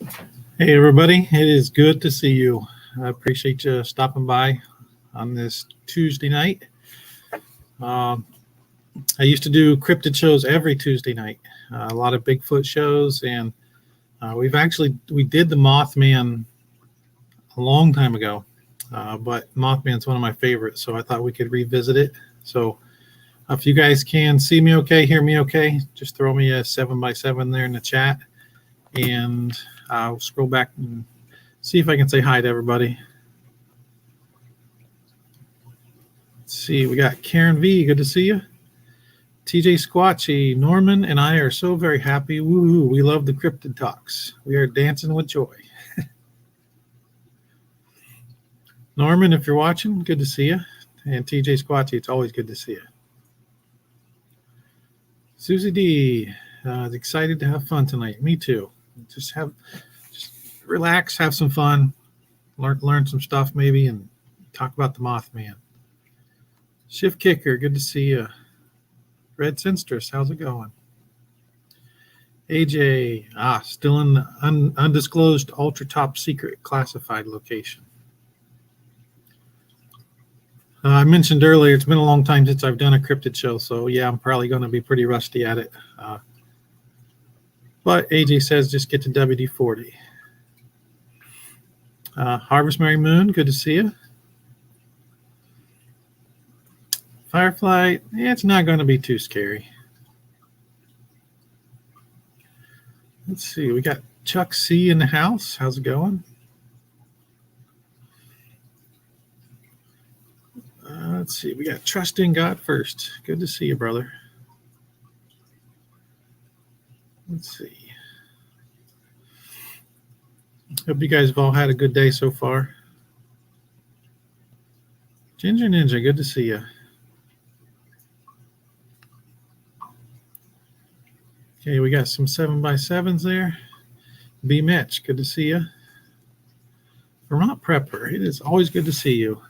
Hey, everybody. It is good to see you. I appreciate you stopping by on this Tuesday night. Um, I used to do cryptid shows every Tuesday night, a lot of Bigfoot shows, and we did the Mothman a long time ago, but Mothman's one of my favorites, so I thought we could revisit it. So if you guys can see me okay, hear me okay, just throw me a 7x7 there in the chat, and I'll scroll back and see if I can say hi to everybody. Let's see, we got Karen V. Good to see you. TJ Squatchy, Norman and I are so very happy. Woo! We love the cryptid talks. We are dancing with joy. Norman, if you're watching, good to see you. And TJ Squatchy, it's always good to see you. Susie D, excited to have fun tonight. Me too. Just relax, have some fun, learn some stuff maybe, and talk about the Mothman. Shift Kicker, good to see you. Red Sinstress, how's it going? AJ, still in the undisclosed ultra top secret classified location. I mentioned earlier, it's been a long time since I've done a cryptid show, so yeah, I'm probably going to be pretty rusty at it. But AJ says just get to WD-40. Harvest Mary Moon, good to see you. Firefly, it's not going to be too scary. Let's see, we got Chuck C in the house. How's it going? Let's see, we got Trust in God First. Good to see you, brother. Let's see. Hope you guys have all had a good day so far. Ginger Ninja, good to see you. Okay, we got some 7x7s there. B. Mitch, good to see you. Vermont Prepper, it is always good to see you.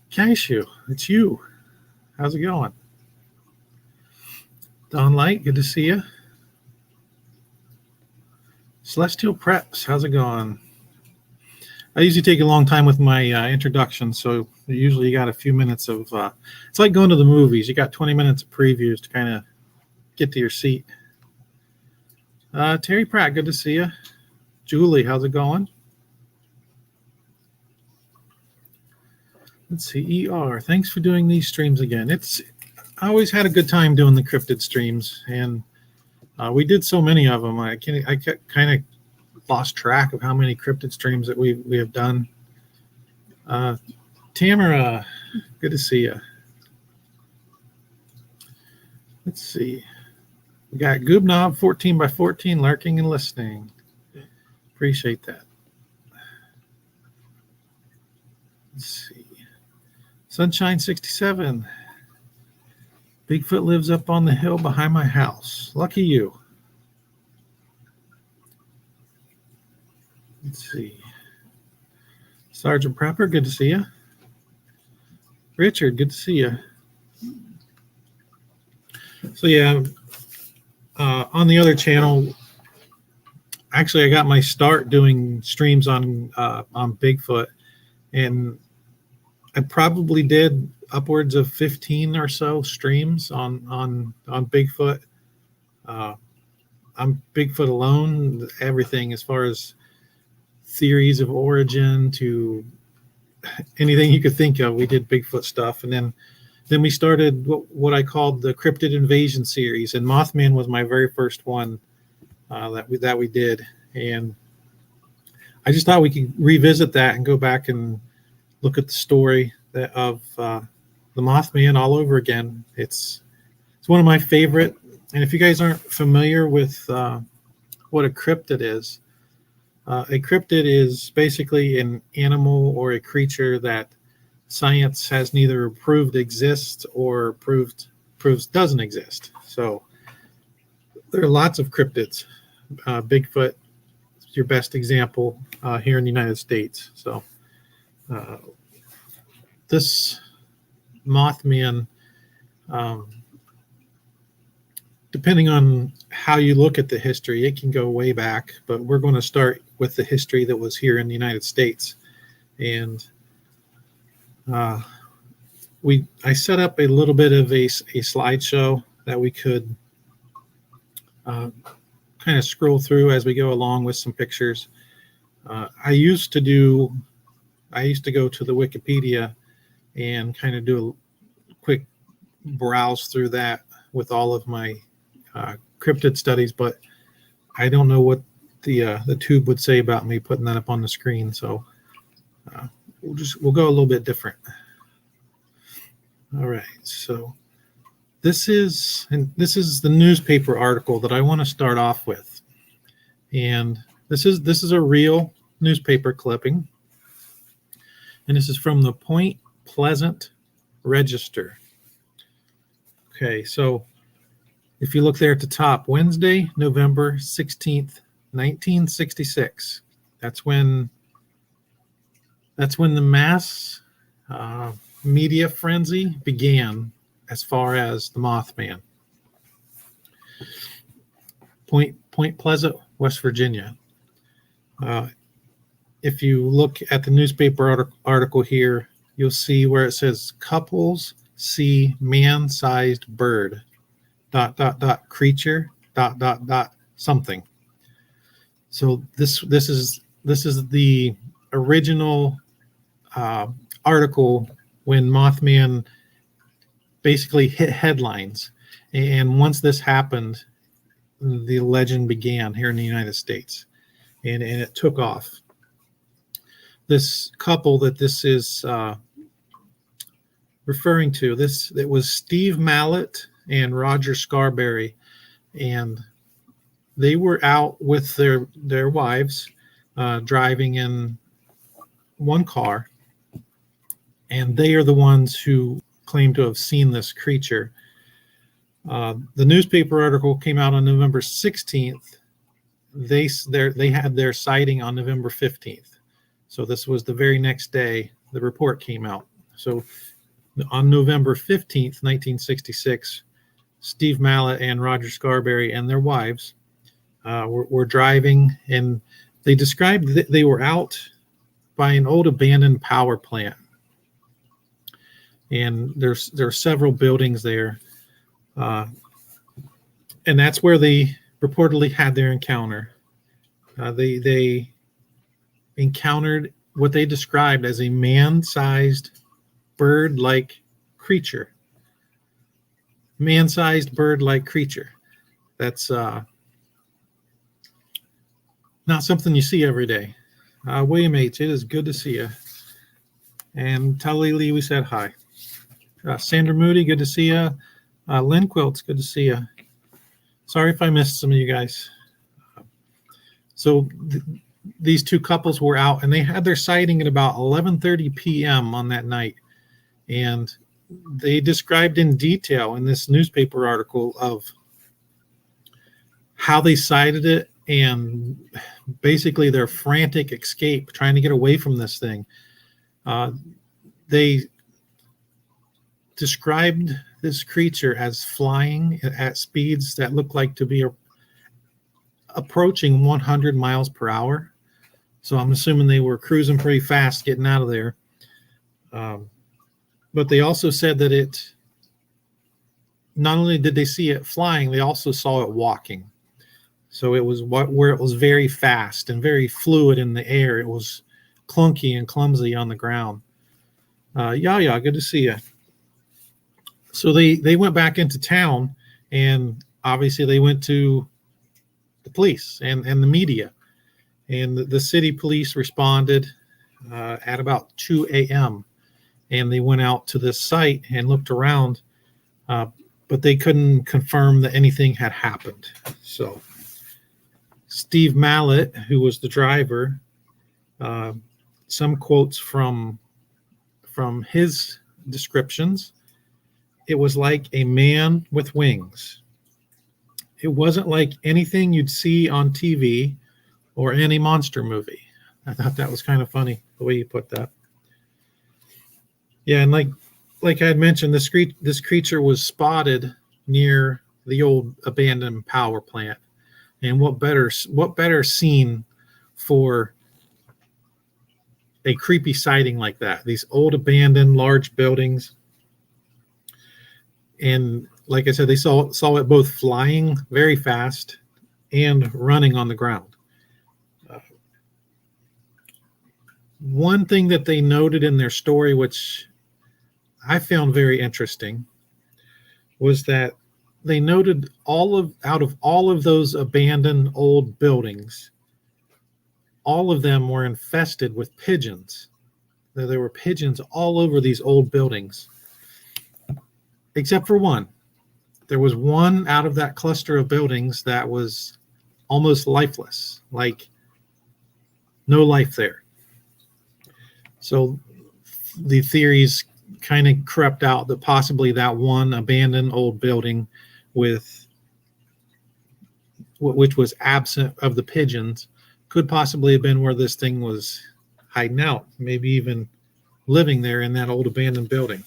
Cashew, it's you. How's it going? Don Light, good to see you. Celestial Preps, how's it going? I usually take a long time with my introduction, so usually you got a few minutes of, it's like going to the movies. You got 20 minutes of previews to kind of get to your seat. Terry Pratt, good to see you. Julie, how's it going? Let's see, ER, thanks for doing these streams again. I always had a good time doing the cryptid streams, and we did so many of them. I kind of lost track of how many cryptid streams that we have done. Tamara, good to see you. Let's see. We got Goobnob 14x14 lurking and listening. Appreciate that. Let's see. Sunshine 67. Bigfoot lives up on the hill behind my house. Lucky you. Let's see. Sergeant Prepper, good to see you. Richard, good to see you. So yeah, on the other channel, actually I got my start doing streams on Bigfoot, and I probably did upwards of 15 or so streams on Bigfoot. I'm Bigfoot alone, everything as far as theories of origin to anything you could think of. We did Bigfoot stuff, and then we started what I called the Cryptid Invasion series, and Mothman was my very first one that we did, and I just thought we could revisit that and go back and look at the story of the Mothman all over again. It's one of my favorite, and if you guys aren't familiar with what a cryptid is, a cryptid is basically an animal or a creature that science has neither proved exists or proves doesn't exist. So there are lots of cryptids. Bigfoot is your best example here in the United States. So this Mothman, depending on how you look at the history, it can go way back, but we're going to start with the history that was here in the United States. And I set up a little bit of a slideshow that we could kind of scroll through as we go along with some pictures. I used to go to the Wikipedia and kind of do a quick browse through that with all of my cryptid studies, but I don't know what the tube would say about me putting that up on the screen. So we'll go a little bit different. All right, so this is the newspaper article that I want to start off with, and this is a real newspaper clipping, and this is from the Point Pleasant Register. Okay, so if you look there at the top, Wednesday, November 16th, 1966. That's when the mass media frenzy began as far as the Mothman. Point Pleasant, West Virginia. If you look at the newspaper article here, you'll see where it says couples see man-sized bird ... creature ... something. So this is the original article when Mothman basically hit headlines, and once this happened, the legend began here in the United States, and it took off. This couple that this is referring to, it was Steve Mallet and Roger Scarberry, and they were out with their wives driving in one car, and they are the ones who claim to have seen this creature. The newspaper article came out on November 16th. They had their sighting on November 15th. So this was the very next day the report came out. So on November 15th, 1966, Steve Mallet and Roger Scarberry and their wives were driving, and they described that they were out by an old abandoned power plant. And there are several buildings there. And that's where they reportedly had their encounter. They encountered what they described as a man-sized bird-like creature. Man-sized bird-like creature. That's not something you see every day. William H., it is good to see you. And Tully Lee, we said hi. Sandra Moody, good to see you. Lynn Quilts, good to see you. Sorry if I missed some of you guys. So these two couples were out, and they had their sighting at about 11:30 p.m. on that night. And they described in detail in this newspaper article of how they sighted it and basically their frantic escape, trying to get away from this thing. They described this creature as flying at speeds that look like to be approaching 100 miles per hour. So I'm assuming they were cruising pretty fast getting out of there. But they also said that not only did they see it flying, they also saw it walking. So it was where it was very fast and very fluid in the air. It was clunky and clumsy on the ground. Yeah, good to see you. So they went back into town, and obviously they went to the police and the media. And the city police responded at about 2 a.m. And they went out to this site and looked around, but they couldn't confirm that anything had happened. So Steve Mallet, who was the driver, some quotes from his descriptions. It was like a man with wings. It wasn't like anything you'd see on TV or any monster movie. I thought that was kind of funny, the way you put that. Yeah, and like I had mentioned, this creature was spotted near the old abandoned power plant. And what better scene for a creepy sighting like that? These old abandoned large buildings. And like I said, they saw it both flying very fast and running on the ground. One thing that they noted in their story, which I found very interesting, was that they noted out of all of those abandoned old buildings, all of them were infested with pigeons. There were pigeons all over these old buildings, except for one. There was one out of that cluster of buildings that was almost lifeless, like no life there. So the theories kind of crept out that possibly that one abandoned old building which was absent of the pigeons could possibly have been where this thing was hiding out, maybe even living there in that old abandoned building.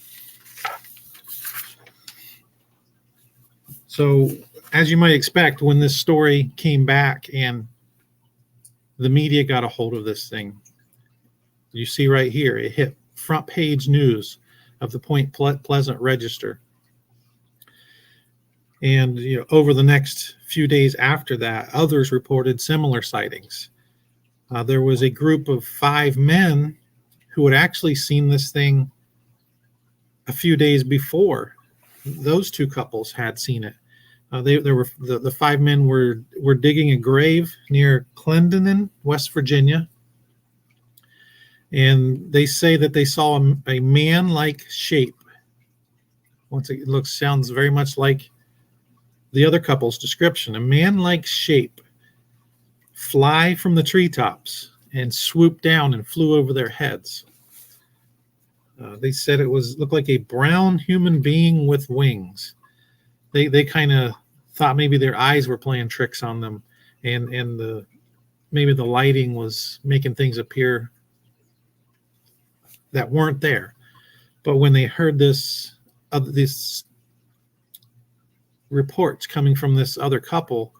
So as you might expect, when this story came back and the media got a hold of this thing, you see right here, it hit front page news of the Point Pleasant Register. And over the next few days after that, others reported similar sightings. There was a group of 5 men who had actually seen this thing a few days before those 2 couples had seen it. The 5 men were digging a grave near Clendenin, West Virginia. And they say that they saw a man-like shape. Once it sounds very much like the other couple's description. A man-like shape fly from the treetops and swoop down and flew over their heads. They said it looked like a brown human being with wings. They kind of thought maybe their eyes were playing tricks on them, and maybe the lighting was making things appear that weren't there. But when they heard these reports coming from this other couple,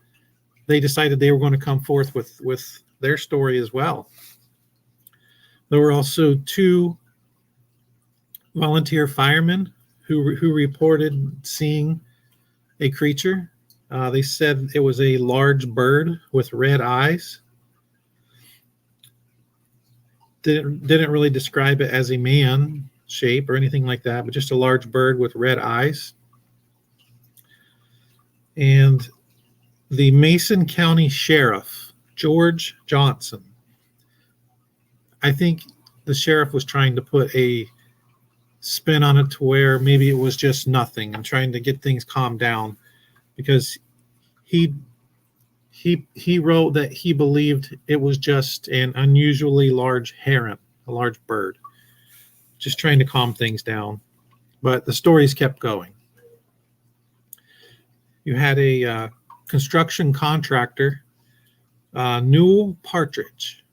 they decided they were going to come forth with their story as well. There were also 2 volunteer firemen who reported seeing a creature. They said it was a large bird with red eyes. Didn't really describe it as a man shape or anything like that, but just a large bird with red eyes. And the Mason County Sheriff, George Johnson, I think the sheriff was trying to put a spin on it to where maybe it was just nothing and trying to get things calmed down, because he wrote that he believed it was just an unusually large heron, a large bird, just trying to calm things down. But the stories kept going. You had a construction contractor, Newell Partridge.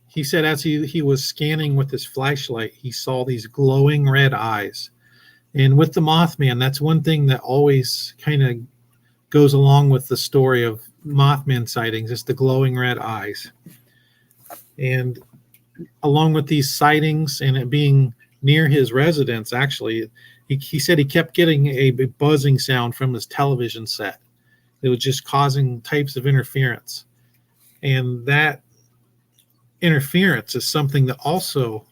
He said as he was scanning with his flashlight, he saw these glowing red eyes. And with the Mothman, that's one thing that always kind of goes along with the story of Mothman sightings. It's the glowing red eyes. And along with these sightings and it being near his residence, actually, he said he kept getting a buzzing sound from his television set. It was just causing types of interference. And that interference is something that also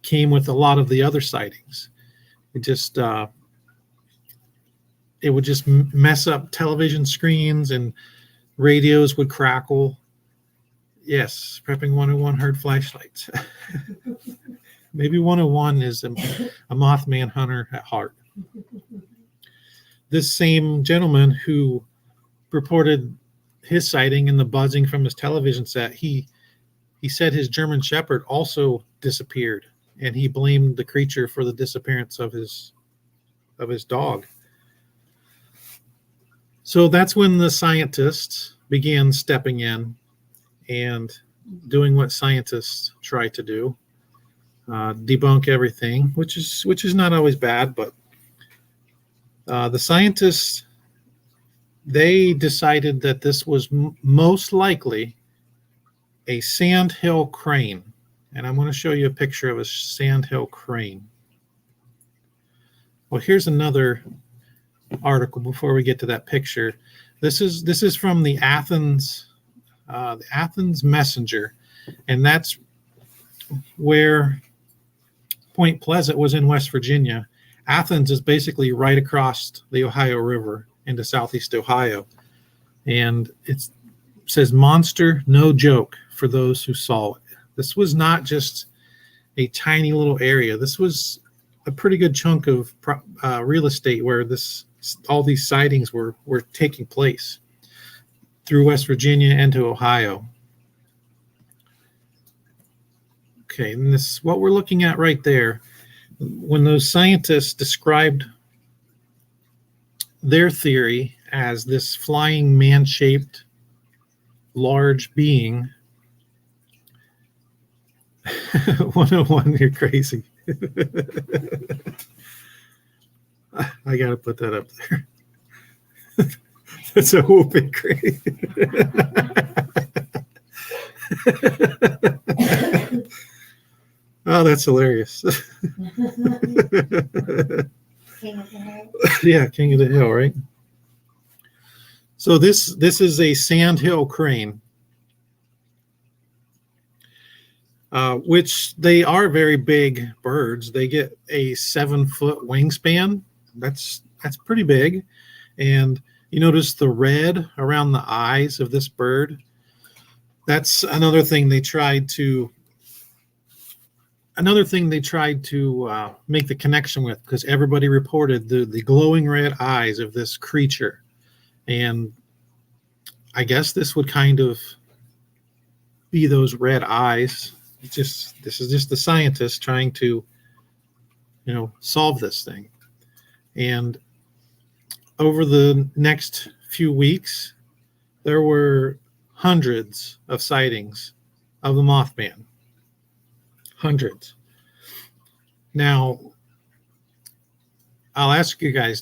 came with a lot of the other sightings. It would just mess up television screens and radios would crackle. Yes, Prepping 101 heard flashlights. Maybe 101 is a Mothman hunter at heart. This same gentleman who reported his sighting and the buzzing from his television set, he said his German Shepherd also disappeared, and he blamed the creature for the disappearance of his dog. So that's when the scientists began stepping in and doing what scientists try to do, debunk everything, which is not always bad, but The scientists, they decided that this was most likely a sandhill crane. And I'm going to show you a picture of a sandhill crane. Well, here's another article before we get to that picture. This is from the Athens Messenger, and that's where Point Pleasant was in West Virginia. Athens is basically right across the Ohio River into southeast Ohio. And it says, monster, no joke for those who saw it. This was not just a tiny little area. This was a pretty good chunk of real estate where all these sightings were taking place through West Virginia and to Ohio. Okay, and this what we're looking at right there. When those scientists described their theory as this flying man-shaped large being, 101, you're crazy. I got to put that up there. That's a whooping crazy. Oh, that's hilarious. King of the Hill. Yeah, King of the Hill, right? So this is a sandhill crane, which they are very big birds. They get a 7-foot wingspan. That's pretty big. And you notice the red around the eyes of this bird. That's another thing they tried to make the connection with, because everybody reported the glowing red eyes of this creature. And I guess this would kind of be those red eyes. This is just the scientists trying to, solve this thing. And over the next few weeks, there were hundreds of sightings of the Mothman. Hundreds. Now, I'll ask you guys,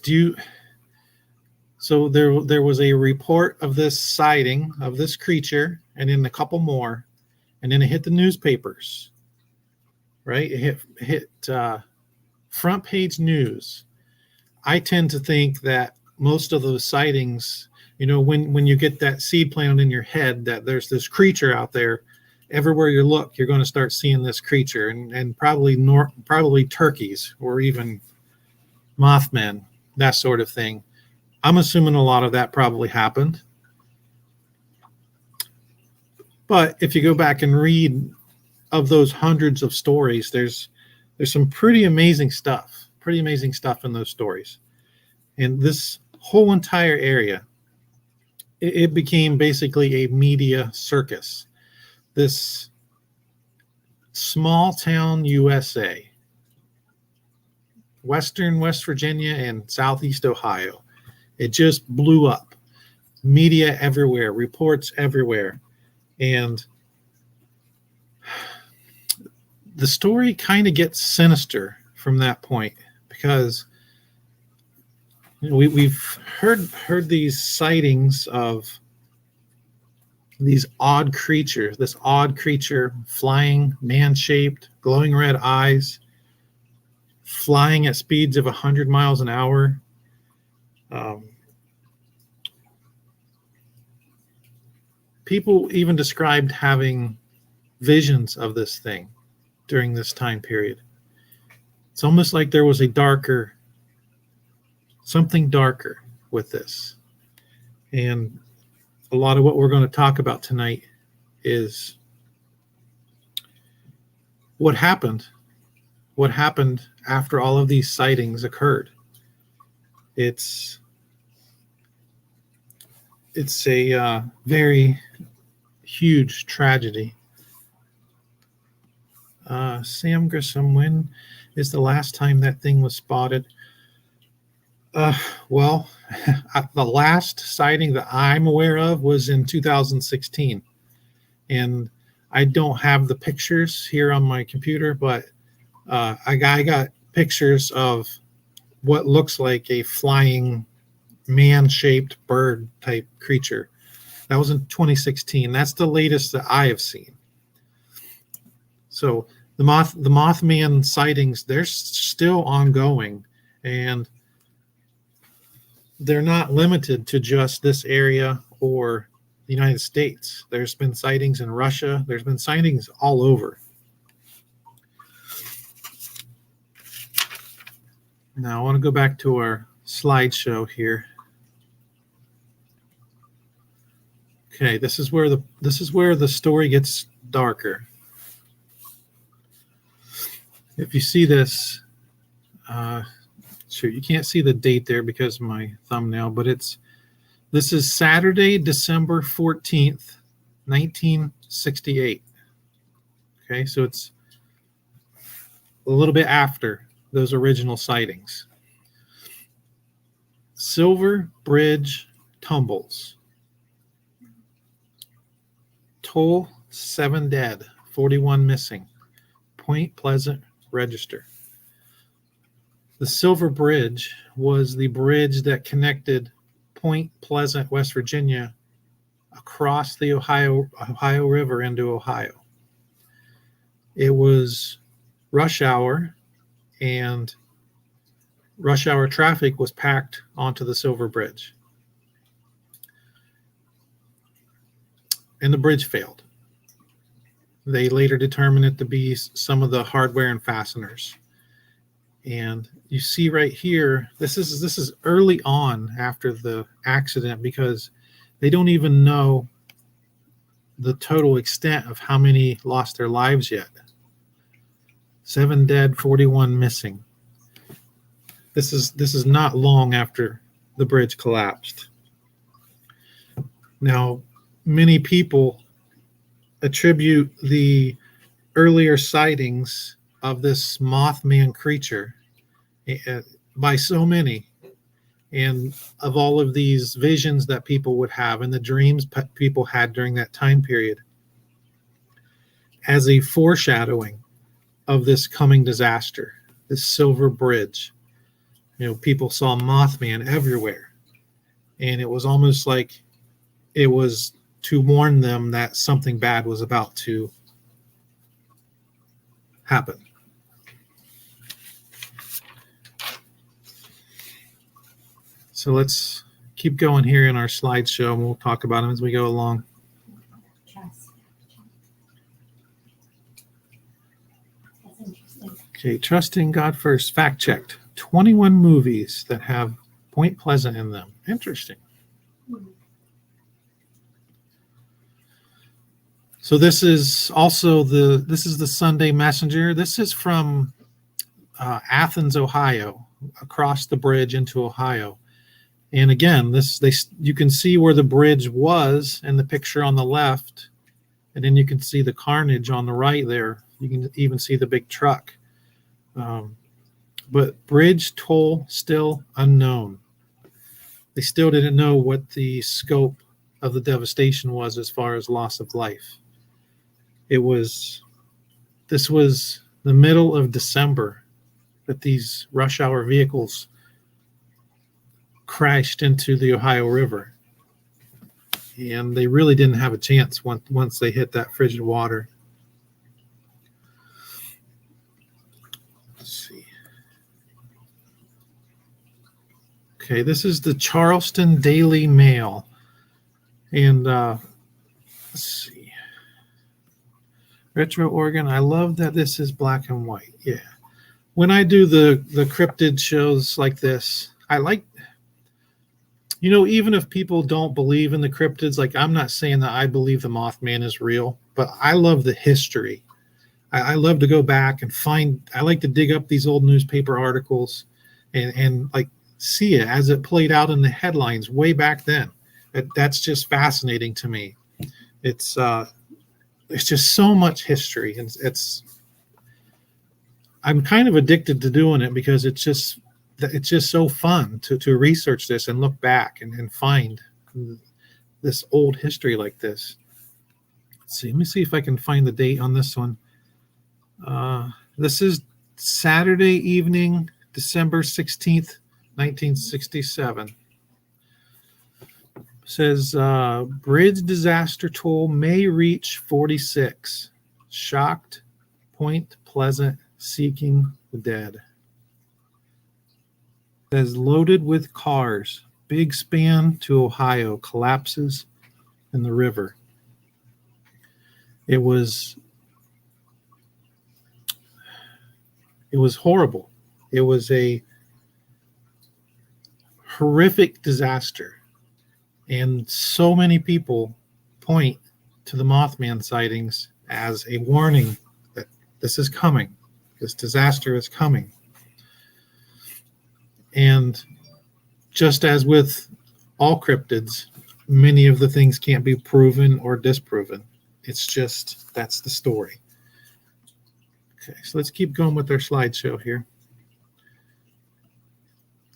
so there was a report of this sighting of this creature, and then a couple more, and then it hit the newspapers, right? It hit front page news. I tend to think that most of those sightings, when you get that seed planted in your head that there's this creature out there, everywhere you look, you're going to start seeing this creature, and probably turkeys or even Mothman, that sort of thing. I'm assuming a lot of that probably happened. But if you go back and read of those hundreds of stories, there's some pretty amazing stuff in those stories. And this whole entire area, it became basically a media circus. This small town USA, western West Virginia and southeast Ohio, it just blew up. Media everywhere, reports everywhere. And the story kind of gets sinister from that point, because we've heard these sightings of this odd creature flying, man-shaped, glowing red eyes, flying at speeds of 100 miles an hour. People even described having visions of this thing during this time period. It's almost like there was something darker with this. And a lot of what we're going to talk about tonight is what happened after all of these sightings occurred. It's a very huge tragedy. Sam Grissom, when is the last time that thing was spotted? Well, the last sighting that I'm aware of was in 2016. And I don't have the pictures here on my computer, but I got pictures of what looks like a flying man-shaped bird type creature. That was in 2016. That's the latest that I have seen. So the Mothman sightings, they're still ongoing, and they're not limited to just this area or the United States. There's been sightings in Russia. There's been sightings all over. Now I want to go back to our slideshow here. Okay, this is where the story gets darker. If you see this, sure, you can't see the date there because of my thumbnail, but this is Saturday, December 14th, 1968. Okay, so it's a little bit after those original sightings. Silver Bridge tumbles. Toll 7 dead, 41 missing. Point Pleasant Register. The Silver Bridge was the bridge that connected Point Pleasant, West Virginia, across the Ohio River into Ohio. It was rush hour, and rush hour traffic was packed onto the Silver Bridge. And the bridge failed. They later determined it to be some of the hardware and fasteners. And you see right here, this is early on after the accident, because they don't even know the total extent of how many lost their lives yet. 7 dead, 41 missing. This is not long after the bridge collapsed. Now, many people attribute the earlier sightings of this Mothman creature by so many, and of all of these visions that people would have and the dreams people had during that time period, as a foreshadowing of this coming disaster, this Silver Bridge. People saw Mothman everywhere, and it was almost like it was to warn them that something bad was about to happen. So let's keep going here in our slideshow, and we'll talk about them as we go along. That's interesting. Okay, trusting God first. Fact checked. 21 movies that have Point Pleasant in them. Interesting. So this is also the Sunday Messenger. This is from Athens, Ohio, across the bridge into Ohio. And again, you can see where the bridge was in the picture on the left, and then you can see the carnage on the right there. You can even see the big truck. But bridge toll still unknown. They still didn't know what the scope of the devastation was as far as loss of life. This was the middle of December that these rush hour vehicles crashed into the Ohio River. And they really didn't have a chance once they hit that frigid water. Let's see. Okay, this is the Charleston Daily Mail. And let's see. Retro Oregon. I love that this is black and white. Yeah. When I do the cryptid shows like this, I like, even if people don't believe in the cryptids, like I'm not saying that I believe the Mothman is real, but I love the history. I love to go back and I like to dig up these old newspaper articles and like see it as it played out in the headlines way back then. That's just fascinating to me. It's just so much history, and I'm kind of addicted to doing it because it's just so fun to research this and look back and find this old history like this. Let's see. Let me see if I can find the date on this one. This is Saturday evening, December 16th, 1967. Says bridge disaster toll may reach 46. Shocked, Point Pleasant seeking the dead. Says loaded with cars. Big span to Ohio collapses in the river. It was horrible. It was a horrific disaster. And so many people point to the Mothman sightings as a warning that this is coming. This disaster is coming. And just as with all cryptids, many of the things can't be proven or disproven. It's just, that's the story. Okay, so let's keep going with our slideshow here.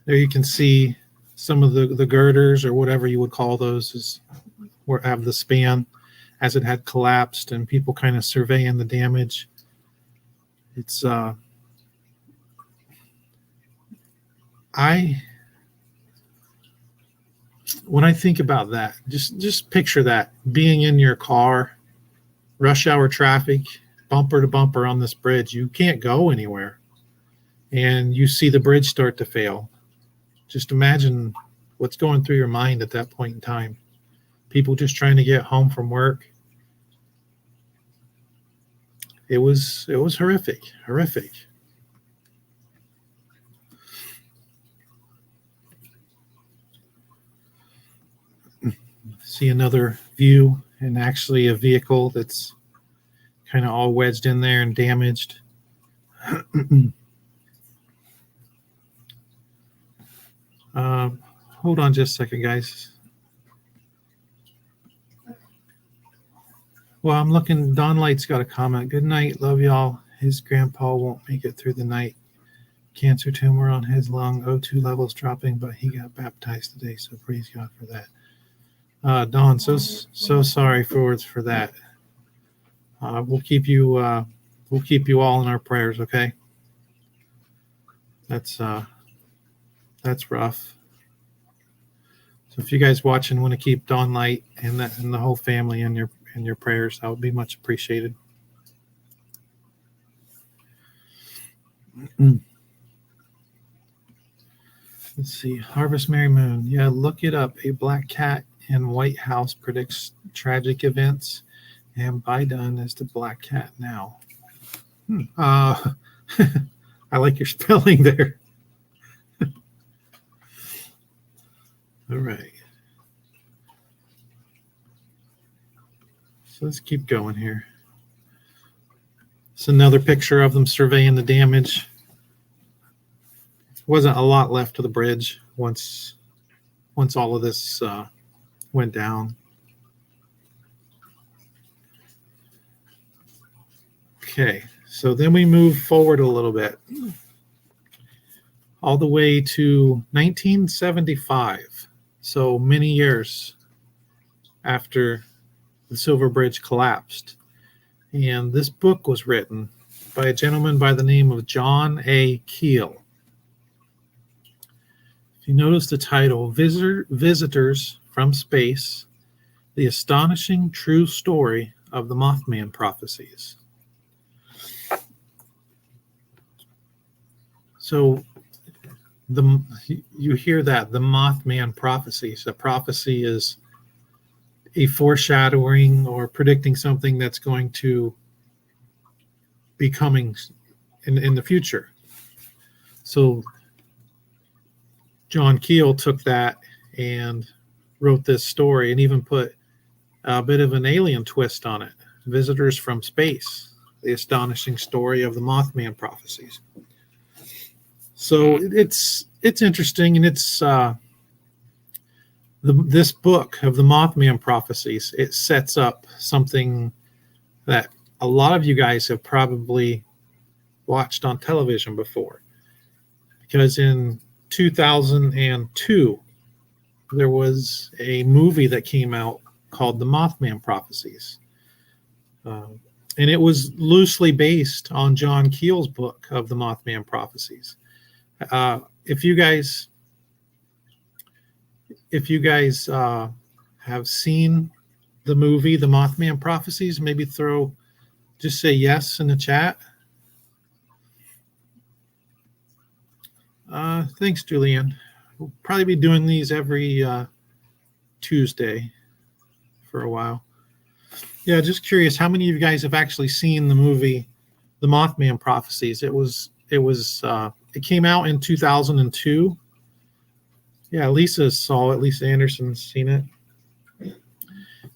There you can see some of the girders, or whatever you would call those, is where have the span as it had collapsed, and people kind of surveying the damage. It's when I think about that, just picture that, being in your car, rush hour traffic, bumper to bumper on this bridge. You can't go anywhere, and you see the bridge start to fail. Just imagine what's going through your mind at that point in time. People just trying to get home from work. It was horrific. See another view, and actually a vehicle that's kind of all wedged in there and damaged. Hold on just a second, guys. Well, I'm looking. Don Light's got a comment. Good night. Love y'all. His grandpa won't make it through the night. Cancer tumor on his lung. O2 levels dropping, but he got baptized today, so praise God for that. Don, so sorry for that. We'll keep you all in our prayers, okay? That's rough. So if you guys watching want to keep Dawn Light and the whole family in your prayers, that would be much appreciated. Let's see. Harvest Merry Moon. Yeah, look it up. A black cat in White House predicts tragic events, and Biden is the black cat now. I like your spelling there. All right. So let's keep going here. It's another picture of them surveying the damage. Wasn't a lot left of the bridge once all of this went down. Okay, so then we move forward a little bit, all the way to 1975. So many years after the Silver Bridge collapsed. And this book was written by a gentleman by the name of John A. Keel. If you notice the title, Visitors from Space, The Astonishing True Story of the Mothman Prophecies. So you hear that, the Mothman prophecies. A prophecy is a foreshadowing or predicting something that's going to be coming in the future. So John Keel took that and wrote this story and even put a bit of an alien twist on it. Visitors from Space, the astonishing story of the Mothman prophecies. So it's interesting, and it's this book of the Mothman prophecies. It sets up something that a lot of you guys have probably watched on television before, because in 2002 there was a movie that came out called The Mothman Prophecies, and it was loosely based on John Keel's book of the Mothman Prophecies. If you guys have seen the movie, The Mothman Prophecies, maybe just say yes in the chat. Thanks, Julianne. We'll probably be doing these every Tuesday for a while. Yeah, just curious, how many of you guys have actually seen the movie, The Mothman Prophecies? It came out in 2002. Yeah, Lisa saw it. Lisa Anderson's seen it.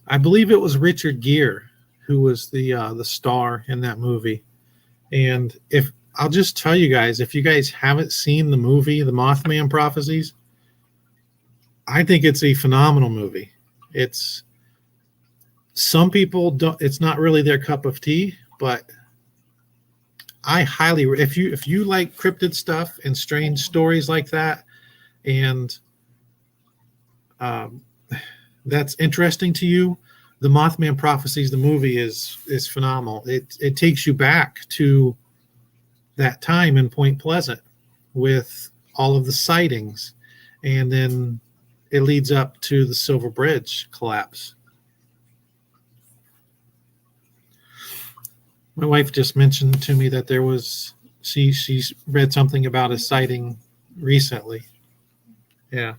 I believe it was Richard Gere who was the star in that movie. And if I'll just tell you guys, if you guys haven't seen the movie, The Mothman Prophecies, I think it's a phenomenal movie. Some people don't. It's not really their cup of tea, but I highly, if you like cryptid stuff and strange stories like that, and that's interesting to you, The Mothman Prophecies, the movie is phenomenal. It takes you back to that time in Point Pleasant with all of the sightings, and then it leads up to the Silver Bridge collapse. My wife just mentioned to me that she's read something about a sighting recently. Yeah.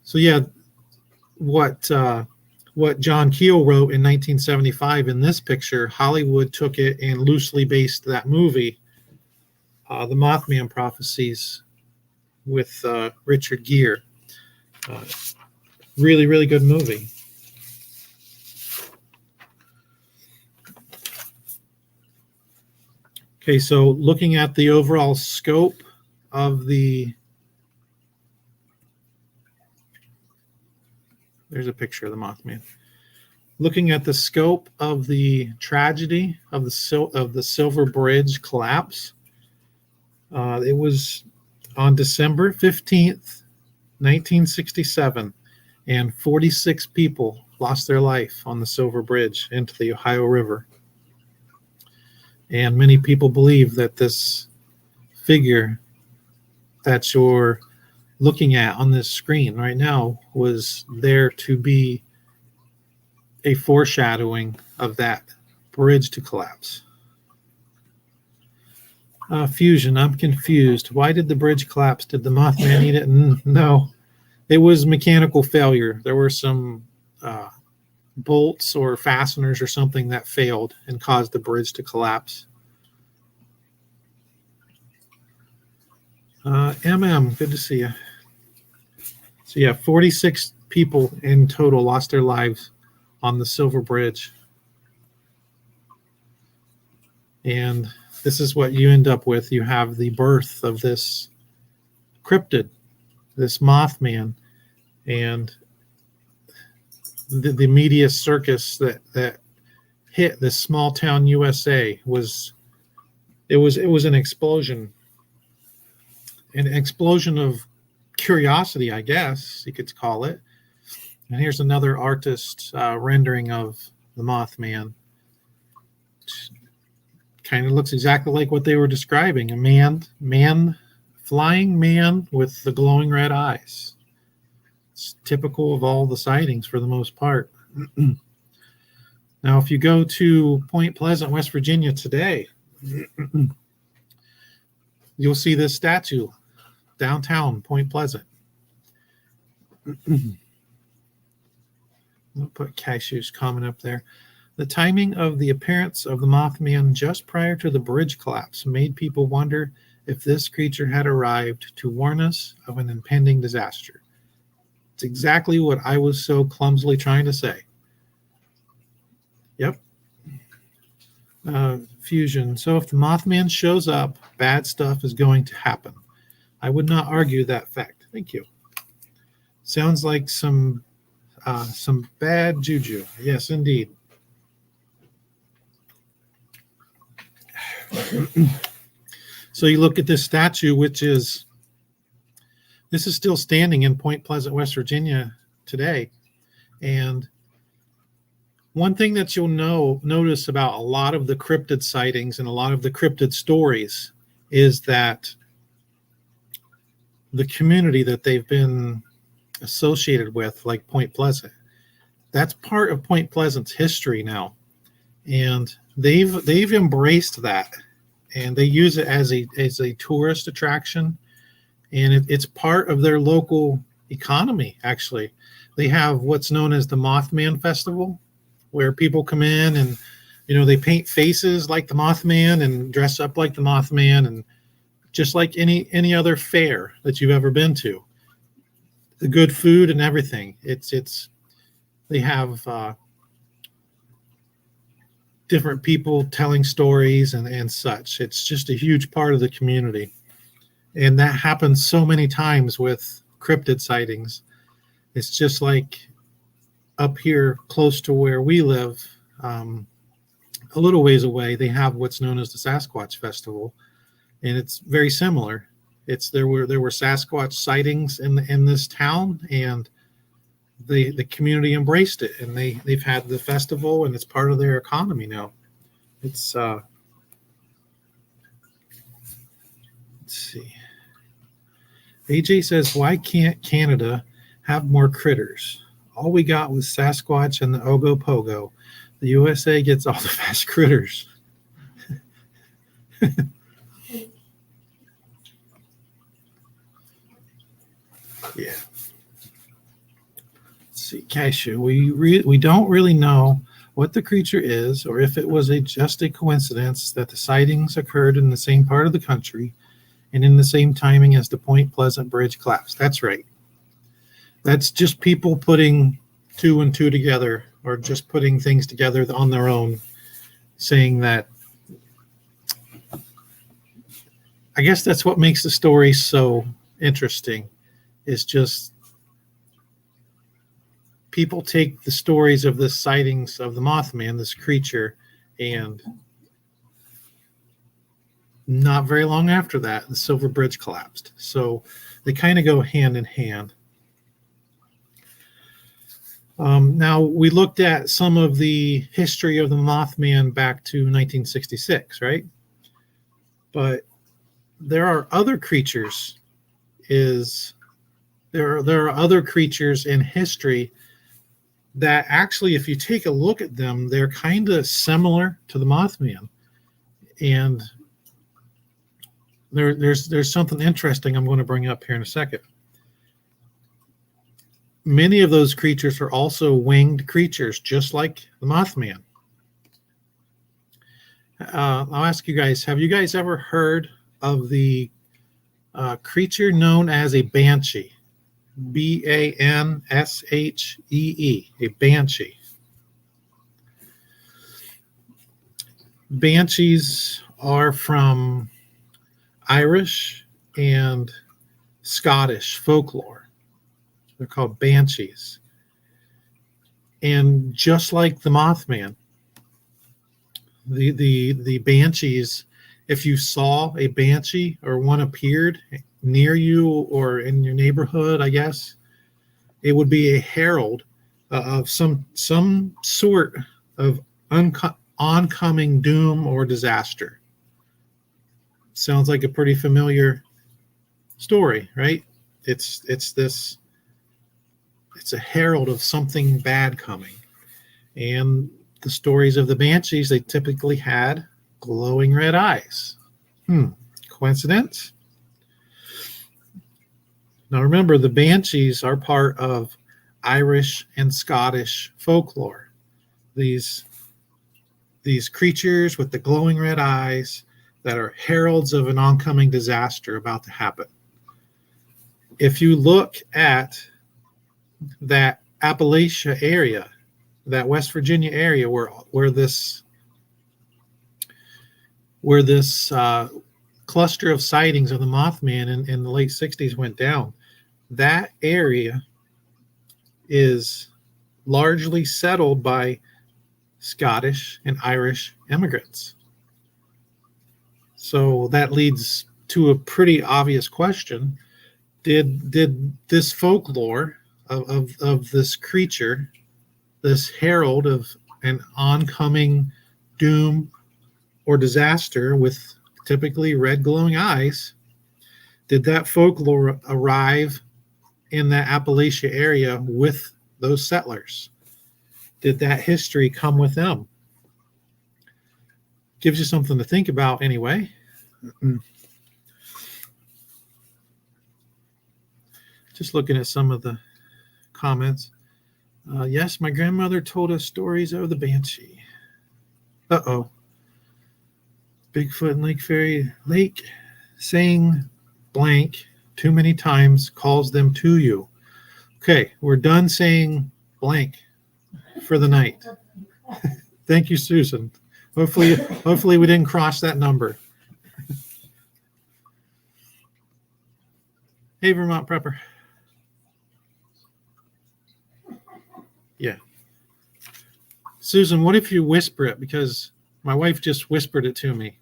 So yeah, what John Keel wrote in 1975 in this picture, Hollywood took it and loosely based that movie, The Mothman Prophecies, with Richard Gere. Really, really good movie. Okay, so looking at the overall scope of there's a picture of the Mothman. Looking at the scope of the tragedy of the Silver Bridge collapse, it was on December 15th, 1967, and 46 people lost their life on the Silver Bridge into the Ohio River. And many people believe that this figure that you're looking at on this screen right now was there to be a foreshadowing of that bridge to collapse. Fusion, I'm confused. Why did the bridge collapse? Did the Mothman eat it? No, it was mechanical failure. There were some bolts or fasteners or something that failed and caused the bridge to collapse. Good to see you. So yeah, 46 people in total lost their lives on the Silver Bridge. And this is what you end up with. You have the birth of this cryptid, this Mothman, and the media circus that hit this small town USA was an explosion of curiosity, I guess you could call it. And here's another artist rendering of the Mothman. Kind of looks exactly like what they were describing, a flying man with the glowing red eyes. It's typical of all the sightings for the most part. Now, if you go to Point Pleasant, West Virginia today, you'll see this statue, downtown Point Pleasant. I'll put Cashew's comment up there. The timing of the appearance of the Mothman just prior to the bridge collapse made people wonder if this creature had arrived to warn us of an impending disaster. It's exactly what I was so clumsily trying to say. Yep. Fusion. So if the Mothman shows up, bad stuff is going to happen. I would not argue that fact. Thank you. Sounds like some bad juju. Yes, indeed. So you look at this statue, this is still standing in Point Pleasant, West Virginia today. And one thing that you'll notice about a lot of the cryptid sightings and a lot of the cryptid stories is that the community that they've been associated with, like Point Pleasant. That's part of Point Pleasant's history now, and they've embraced that, and they use it as a tourist attraction, and it's part of their local economy. Actually, they have what's known as the Mothman Festival, where people come in and they paint faces like the Mothman and dress up like the Mothman, and just like any other fair that you've ever been to. The good food and everything. They have different people telling stories and such. It's just a huge part of the community. And that happens so many times with cryptid sightings. It's just like up here close to where we live, a little ways away, they have what's known as the Sasquatch Festival. And it's very similar. There were Sasquatch sightings in this town, and the community embraced it, and they've had the festival, and it's part of their economy now. It's let's see. AJ says, why can't Canada have more critters? All we got was Sasquatch and the Ogopogo. The USA gets all the fast critters. Yeah. Let's see, Cashew. We don't really know what the creature is, or if it was just a coincidence that the sightings occurred in the same part of the country and in the same timing as the Point Pleasant Bridge collapse. That's right. That's just people putting two and two together, or just putting things together on their own, saying that. I guess that's what makes the story so interesting. Is just people take the stories of the sightings of the Mothman, this creature, and not very long after that, the Silver Bridge collapsed. So they kind of go hand in hand. Now, we looked at some of the history of the Mothman back to 1966, right? But there are other creatures. There are other creatures in history that actually, if you take a look at them, they're kind of similar to the Mothman. And there's something interesting I'm going to bring up here in a second. Many of those creatures are also winged creatures, just like the Mothman. I'll ask you guys, have you guys ever heard of the creature known as a banshee? Banshee, a banshee. Banshees are from Irish and Scottish folklore. They're called banshees. And just like the Mothman, the banshees, if you saw a banshee or one appeared near you or in your neighborhood, I guess, it would be a herald of some sort of oncoming doom or disaster. Sounds like a pretty familiar story, right? It's a herald of something bad coming. And the stories of the banshees, they typically had glowing red eyes. Coincidence? Now remember, the banshees are part of Irish and Scottish folklore. These creatures with the glowing red eyes that are heralds of an oncoming disaster about to happen. If you look at that Appalachia area, that West Virginia area where this cluster of sightings of the Mothman in the late 60s went down, that area is largely settled by Scottish and Irish immigrants. So that leads to a pretty obvious question. Did this folklore of this creature, this herald of an oncoming doom or disaster with typically red glowing eyes, Did that folklore arrive in that Appalachia area with those settlers? Did that history come with them? Gives you something to think about anyway. Just looking at some of the comments. Yes, my grandmother told us stories of the Banshee. Uh-oh. Bigfoot and Lake Fairy Lake saying blank too many times calls them to you. Okay, we're done saying blank for the night. Thank you, Susan. Hopefully we didn't cross that number. Hey, Vermont Prepper. Yeah. Susan, what if you whisper it? Because my wife just whispered it to me.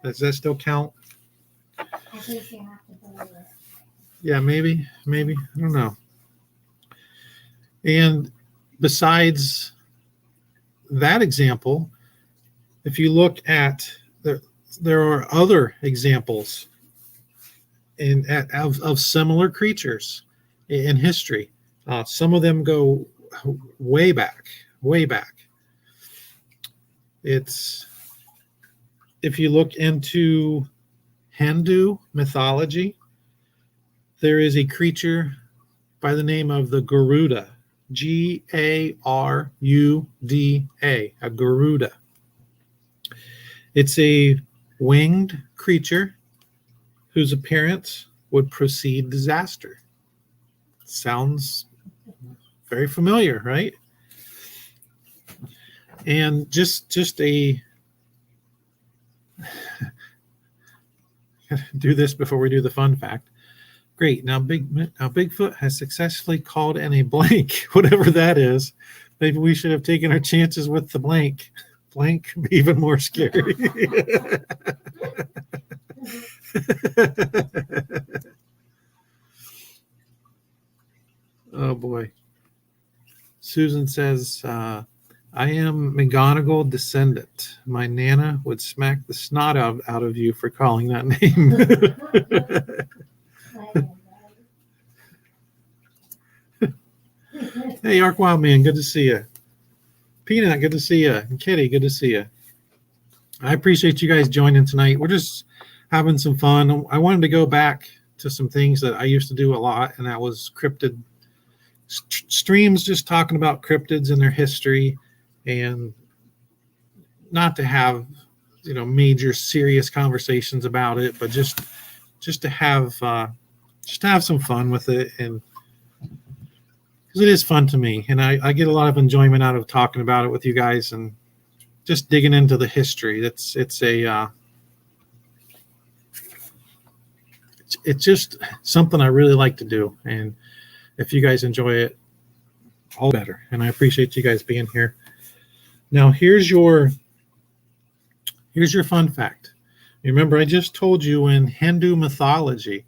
Does that still count? I think you have to believe it. Yeah, maybe. I don't know. And besides that example, if you look at there are other examples of similar creatures in history. Some of them go way back. It's if you look into Hindu mythology, there is a creature by the name of the Garuda, Garuda, a Garuda. It's a winged creature whose appearance would precede disaster. Sounds very familiar, right? And just a do this before we do the fun fact. Great. Now Bigfoot has successfully called in a blank, whatever that is. Maybe we should have taken our chances with the blank. Blank could be even more scary. Oh boy. Susan says, I am McGonagall descendant. My Nana would smack the snot out of you for calling that name. Hey, Ark Wildman, good to see you. Peanut, good to see you. And Kitty, good to see you. I appreciate you guys joining tonight. We're just having some fun. I wanted to go back to some things that I used to do a lot, and that was cryptid streams, just talking about cryptids and their history, and not to have major serious conversations about it, but just to have some fun with it, and because it is fun to me, and I get a lot of enjoyment out of talking about it with you guys and just digging into the history. It's just something I really like to do, and if you guys enjoy it, all better. And I appreciate you guys being here. Now here's your fun fact. Remember, I just told you in Hindu mythology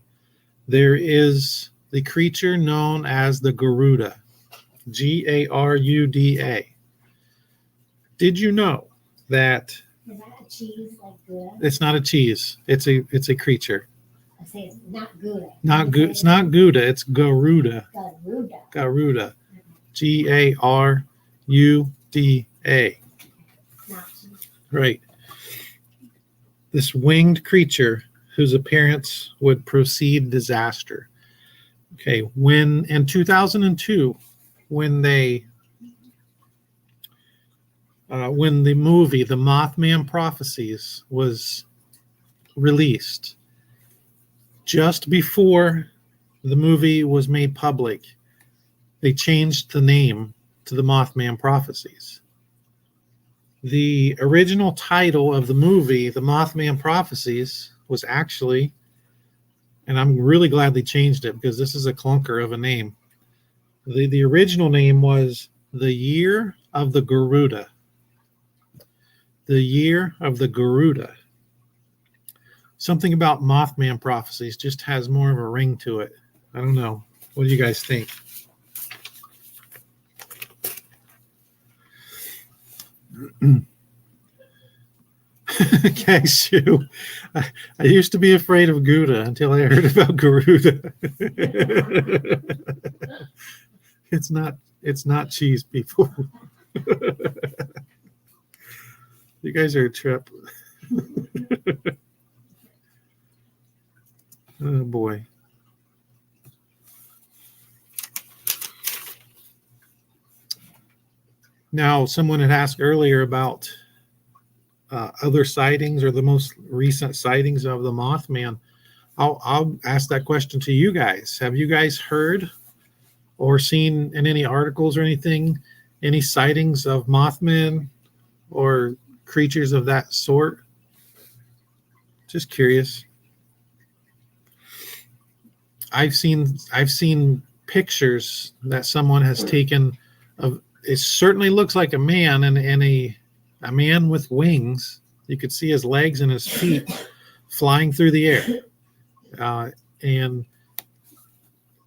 there is the creature known as the Garuda, Garuda. Did you know that? Is that a cheese like Gouda? It's not a cheese. It's a creature. I say it's not Gouda. Not good. It's not Gouda. It's Garuda. Garuda. Garuda. Garuda. Not cheese. Right. This winged creature whose appearance would precede disaster. Okay, when in 2002, when the movie The Mothman Prophecies was released, just before the movie was made public, they changed the name to The Mothman Prophecies. The original title of the movie, The Mothman Prophecies, was actually, and I'm really glad they changed it because this is a clunker of a name. The original name was The Year of the Garuda. The Year of the Garuda. Something about Mothman Prophecies just has more of a ring to it. I don't know. What do you guys think? Cashew. I used to be afraid of Gouda until I heard about Garuda. It's not cheese, people. You guys are a trip. Oh boy. Now, someone had asked earlier about other sightings or the most recent sightings of the Mothman. I'll ask that question to you guys. Have you guys heard or seen in any articles or anything any sightings of Mothman or creatures of that sort? Just curious. I've seen pictures that someone has taken of. It certainly looks like a man and a man with wings. You could see his legs and his feet flying through the air, and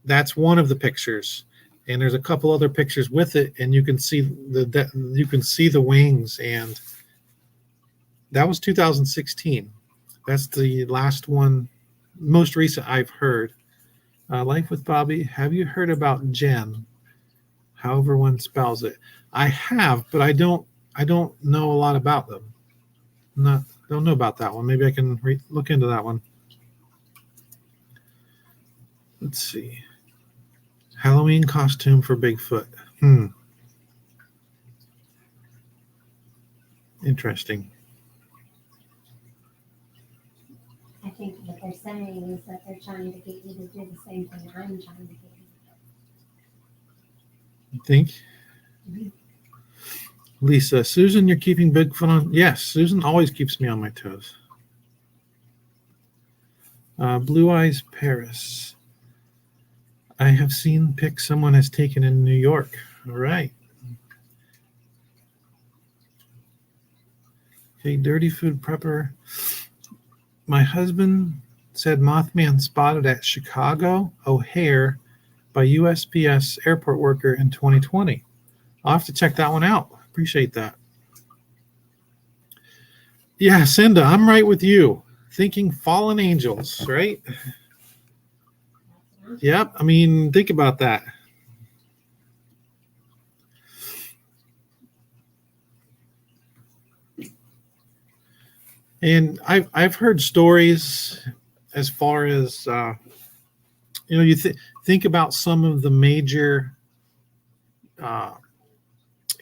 that's one of the pictures. And there's a couple other pictures with it, and you can see the wings. And that was 2016. That's the last one, most recent I've heard. Life with Bobby. Have you heard about Jen? However one spells it. I have, but I don't know a lot about them. Don't know about that one. Maybe I can look into that one. Let's see. Halloween costume for Bigfoot. Interesting. I think what they're saying is that they're trying to get you to do the same thing I'm trying to get you You think? to do. Lisa, Susan, you're keeping Bigfoot on? Yes, Susan always keeps me on my toes. Blue Eyes Paris. I have seen pics someone has taken in New York. All right. Okay, Dirty Food Prepper. My husband said Mothman spotted at Chicago O'Hare by USPS airport worker in 2020. I'll have to check that one out. Appreciate that. Yeah, Cinda, I'm right with you. Thinking fallen angels, right? Yep. I mean, think about that. And I've heard stories as far as you think about some of the major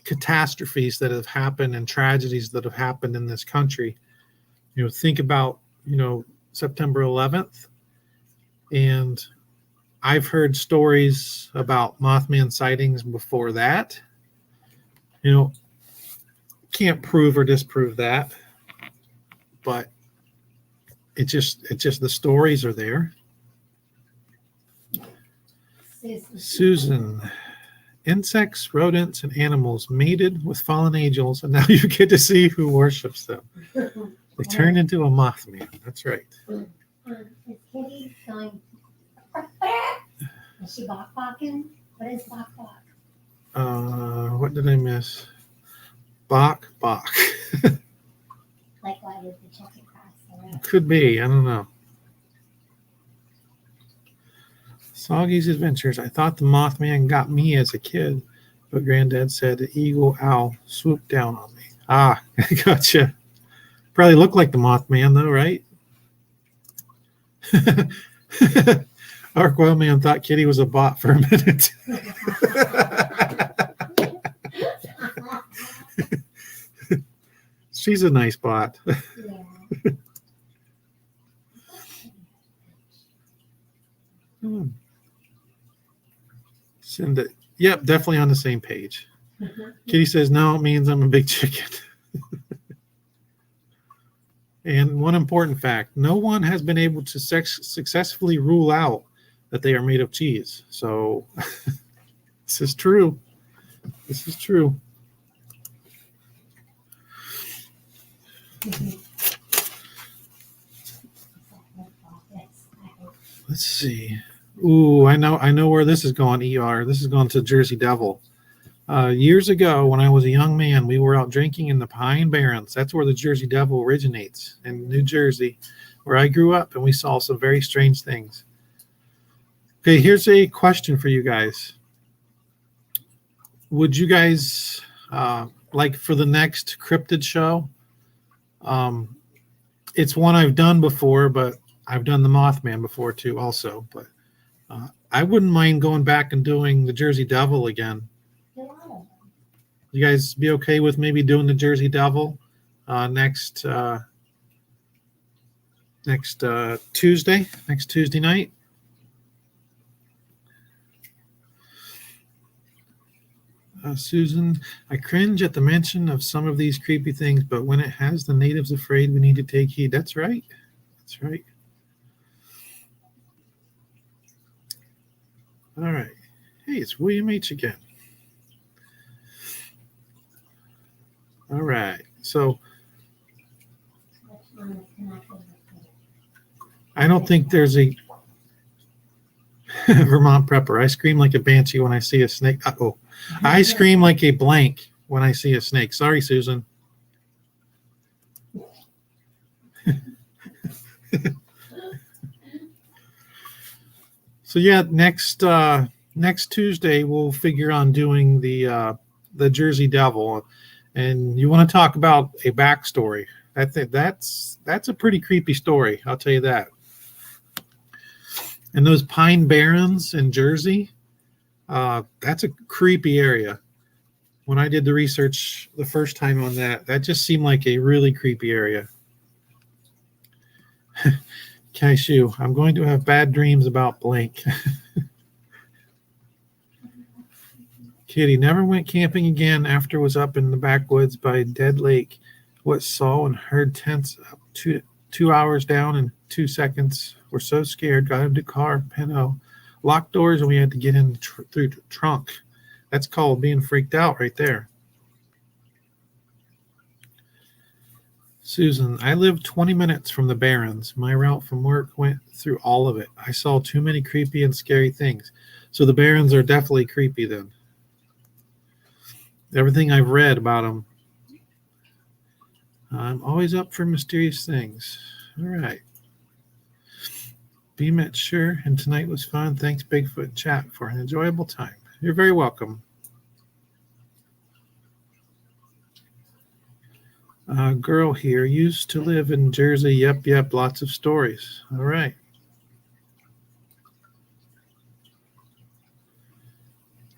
catastrophes that have happened and tragedies that have happened in this country. Think about September 11th, and I've heard stories about Mothman sightings before that. Can't prove or disprove that, but it's just the stories are there. Susan, insects, rodents, and animals mated with fallen angels, and now you get to see who worships them. They turned into a Mothman. That's right. Is Kitty going? Is she bok-bocking? What is bok-bok? What did I miss? Bok. Like, why did the chicken cross the road? Could be. I don't know. Soggy's Adventures. I thought the Mothman got me as a kid, but Granddad said the eagle owl swooped down on me. Ah, gotcha. Probably looked like the Mothman, though, right? Ark Wild Man thought Kitty was a bot for a minute. She's a nice bot. Yeah. Send it. Yep, definitely on the same page. Kitty says, no, it means I'm a big chicken. And one important fact, no one has been able to successfully rule out that they are made of cheese. So this is true. This is true. Let's see. Ooh, I know where this is going, ER. This is going to Jersey Devil. Years ago, when I was a young man, we were out drinking in the Pine Barrens. That's where the Jersey Devil originates, in New Jersey, where I grew up, and we saw some very strange things. Okay, here's a question for you guys. Would you guys like for the next cryptid show? It's one I've done before, but I've done the Mothman before too, also. But I wouldn't mind going back and doing the Jersey Devil again. You guys be okay with maybe doing the Jersey Devil next Tuesday night? Susan, I cringe at the mention of some of these creepy things, but when it has the natives afraid, we need to take heed. That's right. That's right. All right. Hey, it's William H. again. All right. So I don't think there's a Vermont prepper. I scream like a banshee when I see a snake. Oh, I scream like a blank when I see a snake. Sorry, Susan. So yeah, next Tuesday we'll figure on doing the Jersey Devil, and you want to talk about a backstory. That's a pretty creepy story. I'll tell you that. And those Pine Barrens in Jersey, that's a creepy area. When I did the research the first time on that, that just seemed like a really creepy area. Cashew, I'm going to have bad dreams about blank. Kitty, never went camping again after was up in the backwoods by Dead Lake. What saw and heard tents up 2 hours down in 2 seconds. We're so scared. Got into car, Pinot, locked doors, and we had to get in through the trunk. That's called being freaked out right there. Susan, I live 20 minutes from the Barrens. My route from work went through all of it. I saw too many creepy and scary things. So the Barrens are definitely creepy then. Everything I've read about them. I'm always up for mysterious things. All right. Be met, sure. And tonight was fun. Thanks, Bigfoot Chat, for an enjoyable time. You're very welcome. Girl here used to live in Jersey. Yep. Lots of stories. All right.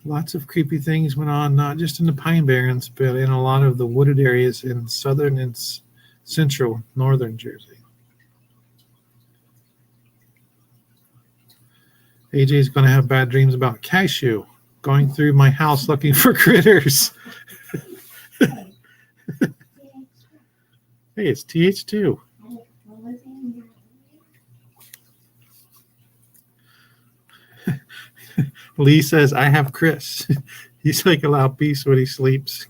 Lots of creepy things went on, not just in the Pine Barrens, but in a lot of the wooded areas in southern and central northern Jersey. AJ's going to have bad dreams about Cashew going through my house looking for critters. Hey, it's TH2. Lee says, I have Chris. He's like a loud beast when he sleeps.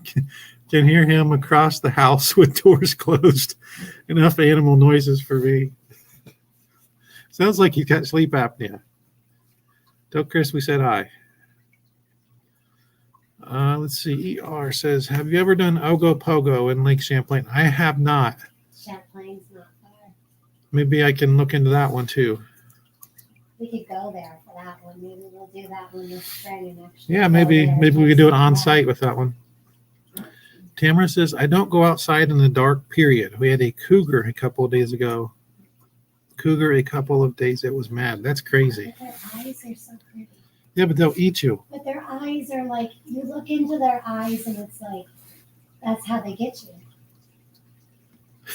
Can hear him across the house with doors closed. Enough animal noises for me. Sounds like he's got sleep apnea. Tell Chris we said hi. Let's see. ER says, have you ever done Ogopogo in Lake Champlain? I have not. Champlain's not far. Maybe I can look into that one too. We could go there for that one. Maybe we'll do that one this spring and actually. Yeah, maybe we could do it on site with that one. Tamara says, I don't go outside in the dark, period. We had a cougar a couple of days ago. It was mad. That's crazy. But their eyes are so pretty. Yeah, but they'll eat you. But their eyes are like, you look into their eyes and it's like, that's how they get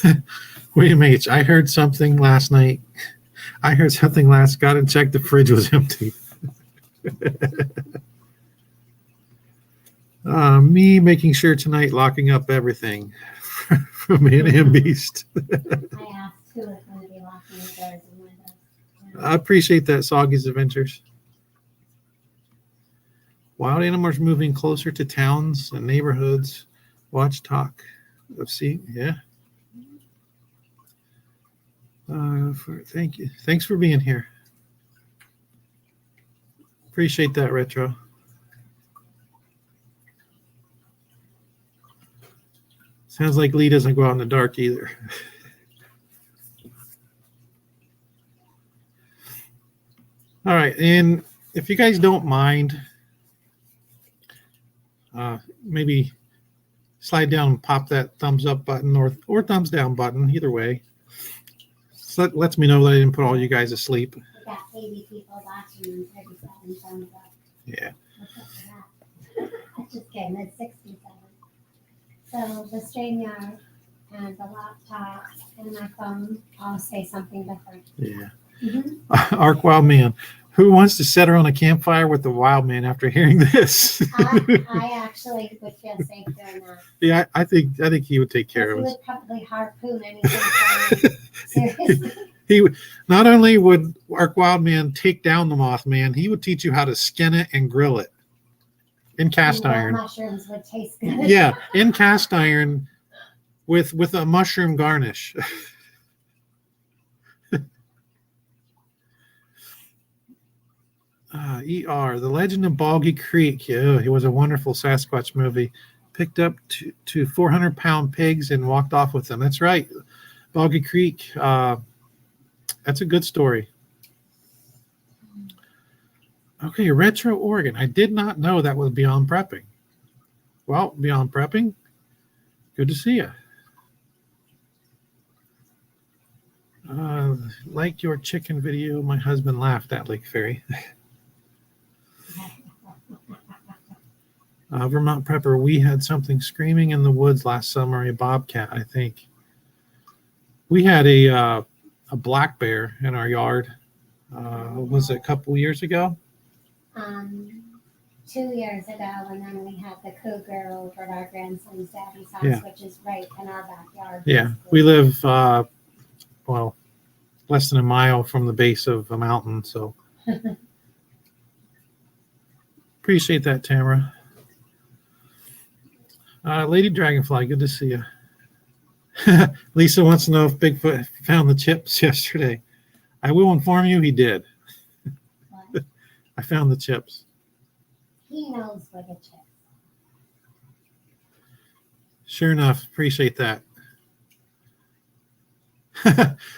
you. William H., I heard something last night. Got and checked, the fridge was empty. Me making sure tonight, locking up everything from Anna and Beast. I asked who was going to be locking the doors and windows. I appreciate that, Soggy's Adventures. Wild animals moving closer to towns and neighborhoods. Watch talk. Let's see. Yeah. Thank you. Thanks for being here. Appreciate that, Retro. Sounds like Lee doesn't go out in the dark either. All right, and if you guys don't mind, maybe slide down and pop that thumbs up button or thumbs down button, either way. So that lets me know that I didn't put all you guys to sleep. We got 80 people watching and 37 thumbs up. Yeah. What's up for that? I'm just kidding, it's 67. So the StreamYard and the laptop and my phone all say something different. Yeah. Mm-hmm. Ark Wild Man. Who wants to set her on a campfire with the wild man after hearing this? I actually would feel safe doing that. Yeah, I think he would take care He of us. would probably harpoon anything for me. Seriously. He would, not only would Ark Wild Man take down the Mothman, he would teach you how to skin it and grill it in cast And what iron. mushrooms would taste good. Yeah, in cast iron with a mushroom garnish. ER, The Legend of Boggy Creek. Yeah, it was a wonderful Sasquatch movie. Picked up two 400-pound pigs and walked off with them. That's right. Boggy Creek. That's a good story. Okay, Retro Oregon. I did not know that was Beyond Prepping. Well, Beyond Prepping, good to see you. Like your chicken video, my husband laughed at Lake Ferry. Vermont Prepper, we had something screaming in the woods last summer, a bobcat, I think. We had a black bear in our yard. Was it a couple years ago? 2 years ago, and then we had the cougar over at our grandson's daddy's house, Yeah. which is right in our backyard. Yeah, we live, less than a mile from the base of a mountain, so. Appreciate that, Tamara. Lady Dragonfly, good to see you. Lisa wants to know if Bigfoot found the chips yesterday. I will inform you he did. What? I found the chips. He knows where the chips. Sure enough, appreciate that.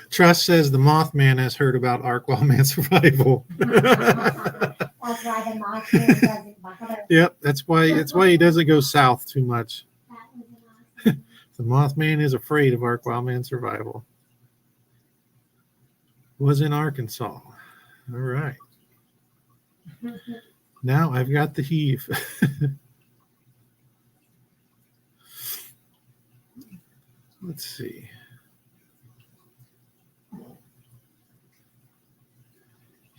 Trust says the Mothman has heard about Ark Wild Man survival. That's why the Mothman doesn't bother. Yep, that's why he doesn't go south too much. That was an The Mothman is afraid of Ark Wild Man survival. Was in Arkansas. All right. Now I've got the heave. Let's see.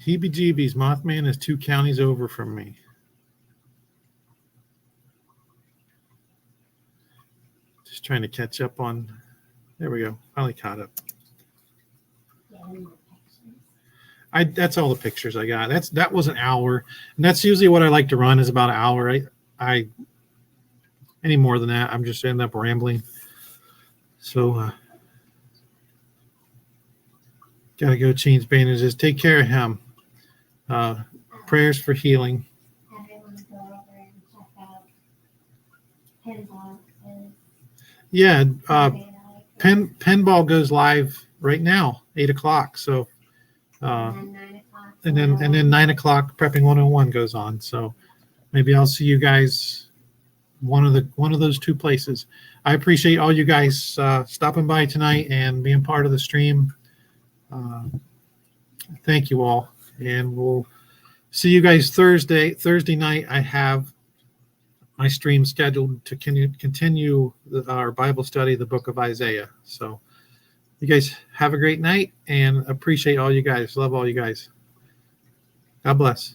Heebie-jeebies, Mothman is 2 counties over from me. Just trying to catch up on. There we go. Finally caught up. That's all the pictures I got. That was an hour, and that's usually what I like to run is about an hour. I any more than that, I'm just end up rambling. So gotta go change bandages. Take care of him. Prayers for healing. Everyone go over and check out Pinball. Yeah, Pinball goes live right now, 8:00. So, And then 9 o'clock. and then 9:00 Prepping 101 goes on. So maybe I'll see you guys one of those 2 places. I appreciate all you guys stopping by tonight and being part of the stream. Thank you all, and we'll see you guys Thursday night. I have my stream scheduled to continue our Bible study, the book of Isaiah. So you guys have a great night and appreciate all you guys. Love all you guys. God bless.